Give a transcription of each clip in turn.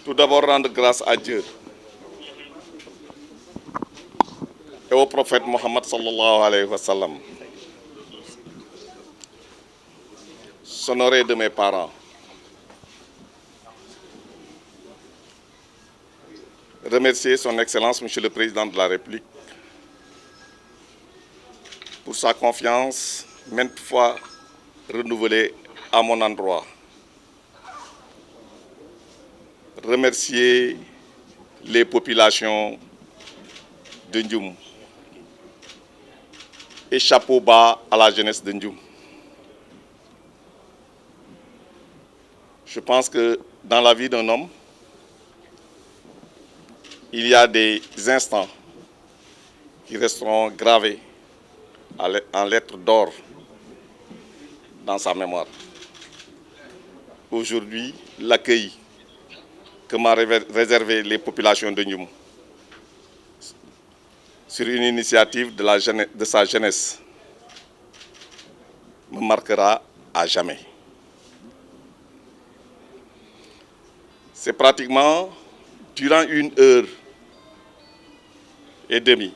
Tout d'abord, rendre grâce à Dieu et au prophète Mohammed sallallahu alayhi wa sallam, s'honorer de mes parents, remercier son Excellence, Monsieur le Président de la République, pour sa confiance maintes fois renouvelée à mon endroit. Remercier les populations de Ndioum et chapeau bas à la jeunesse de Ndioum. Je pense que dans la vie d'un homme, il y a des instants qui resteront gravés en lettres d'or dans sa mémoire. Aujourd'hui, l'accueil que m'a réservé les populations de Ndioum sur une initiative de sa jeunesse me marquera à jamais. C'est pratiquement durant 1 heure et demie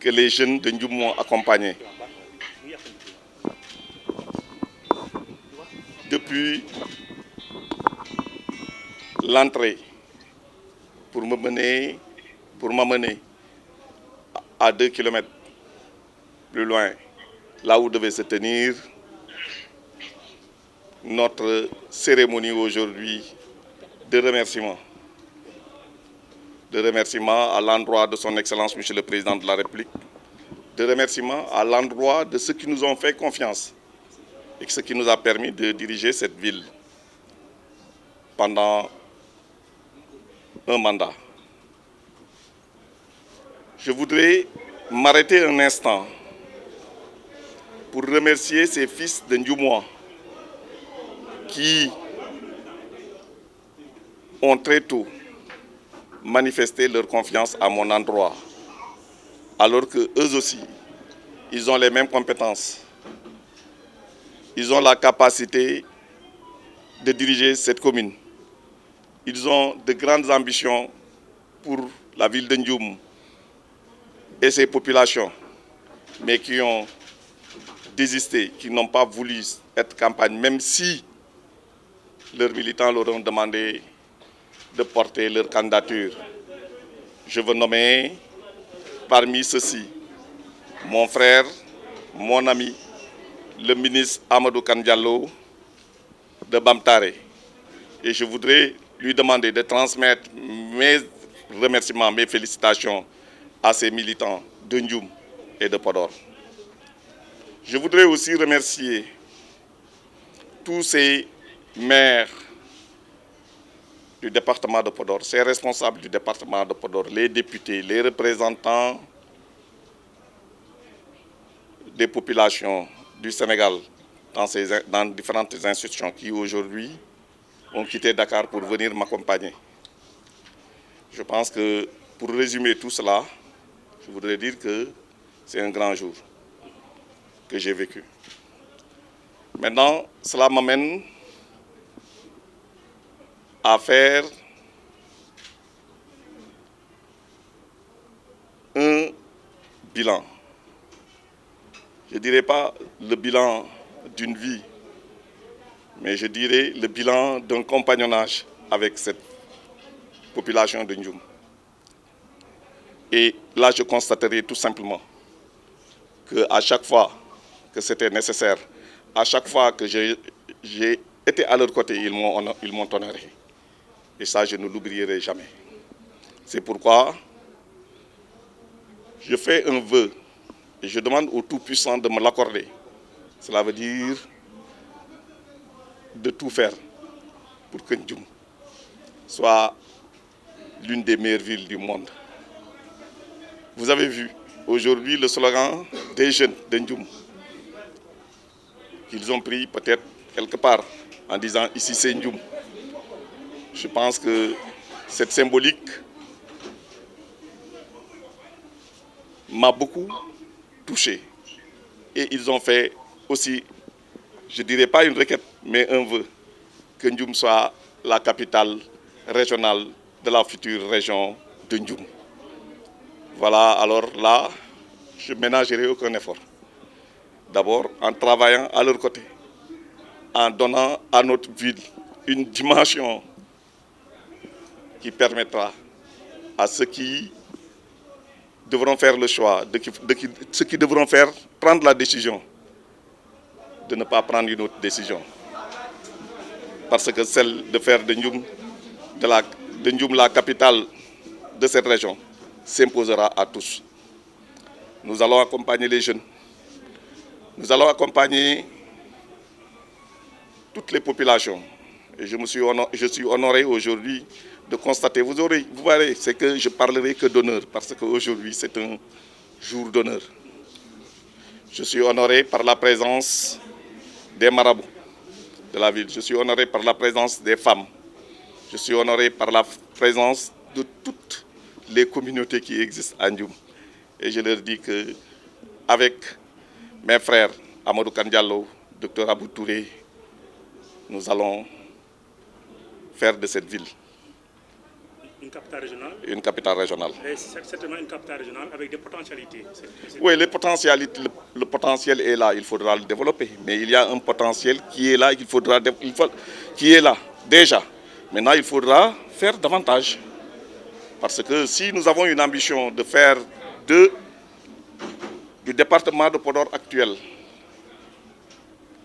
que les jeunes de Ndioum m'ont accompagné. Depuis l'entrée pour m'amener à 2 kilomètres plus loin, là où devait se tenir notre cérémonie aujourd'hui de remerciement. De remerciement à l'endroit de son Excellence, Monsieur le Président de la République. De remerciement à l'endroit de ceux qui nous ont fait confiance et ce qui nous a permis de diriger cette ville pendant un mandat. Je voudrais m'arrêter un instant pour remercier ces fils de Ndioumouan qui ont très tôt manifesté leur confiance à mon endroit, alors que eux aussi, ils ont les mêmes compétences. Ils ont la capacité de diriger cette commune. Ils ont de grandes ambitions pour la ville de Ndioum et ses populations, mais qui ont désisté, qui n'ont pas voulu être campagne, même si leurs militants leur ont demandé de porter leur candidature. Je veux nommer parmi ceux-ci mon frère, mon ami, le ministre Amadou Kane Diallo de Bamtare. Et je voudrais lui demander de transmettre mes remerciements, mes félicitations à ces militants de Ndioum et de Podor. Je voudrais aussi remercier tous ces maires du département de Podor, ces responsables du département de Podor, les députés, les représentants des populations du Sénégal dans différentes institutions qui aujourd'hui ont quitté Dakar pour venir m'accompagner. Je pense que pour résumer tout cela, je voudrais dire que c'est un grand jour que j'ai vécu. Maintenant, cela m'amène à faire un bilan. Je ne dirais pas le bilan d'une vie, mais je dirais le bilan d'un compagnonnage avec cette population de Ndioum. Et là, je constaterai tout simplement qu'à chaque fois que c'était nécessaire, à chaque fois que j'ai été à leur côté, ils m'ont honoré. Et ça, je ne l'oublierai jamais. C'est pourquoi je fais un vœu et je demande au Tout-Puissant de me l'accorder. Cela veut dire de tout faire pour que Ndioum soit l'une des meilleures villes du monde. Vous avez vu aujourd'hui le slogan des jeunes de Ndioum qu'ils ont pris peut-être quelque part en disant « Ici c'est Ndioum ». Je pense que cette symbolique m'a beaucoup touché. Et ils ont fait aussi, je ne dirais pas une requête, mais un vœu, que Ndioum soit la capitale régional de la future région de Ndioum. Voilà, alors là, je ne ménagerai aucun effort. D'abord, en travaillant à leur côté, en donnant à notre ville une dimension qui permettra à ceux qui devront faire le choix, ceux qui devront prendre la décision de ne pas prendre une autre décision. Parce que celle de faire de Ndioum la capitale de cette région s'imposera à tous. Nous allons accompagner les jeunes. Nous allons accompagner toutes les populations. Et je suis honoré aujourd'hui de constater, vous verrez, c'est que je parlerai que d'honneur, parce qu'aujourd'hui c'est un jour d'honneur. Je suis honoré par la présence des marabouts de la ville. Je suis honoré par la présence des femmes. Je suis honoré par la présence de toutes les communautés qui existent à Ndioum. Et je leur dis que avec mes frères Amadou Kandiallo, Dr Abou Touré, nous allons faire de cette ville une capitale régionale. Une capitale régionale. C'est certainement une capitale régionale avec des potentialités. Oui, le potentiel est là, il faudra le développer. Mais il y a un potentiel qui est là, qui est là déjà. Maintenant, il faudra faire davantage. Parce que si nous avons une ambition de faire du département de Podor actuel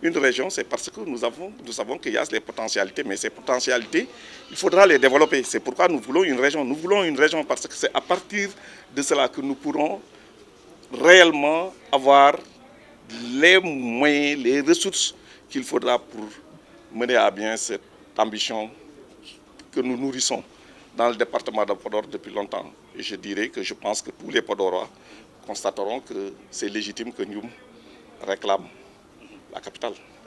une région, c'est parce que nous savons qu'il y a les potentialités, mais ces potentialités, il faudra les développer. C'est pourquoi nous voulons une région. Nous voulons une région parce que c'est à partir de cela que nous pourrons réellement avoir les moyens, les ressources qu'il faudra pour mener à bien cette ambition que nous nourrissons dans le département de Podor depuis longtemps. Et je dirais que je pense que tous les Podorois constateront que c'est légitime que Ndioum réclame la capitale.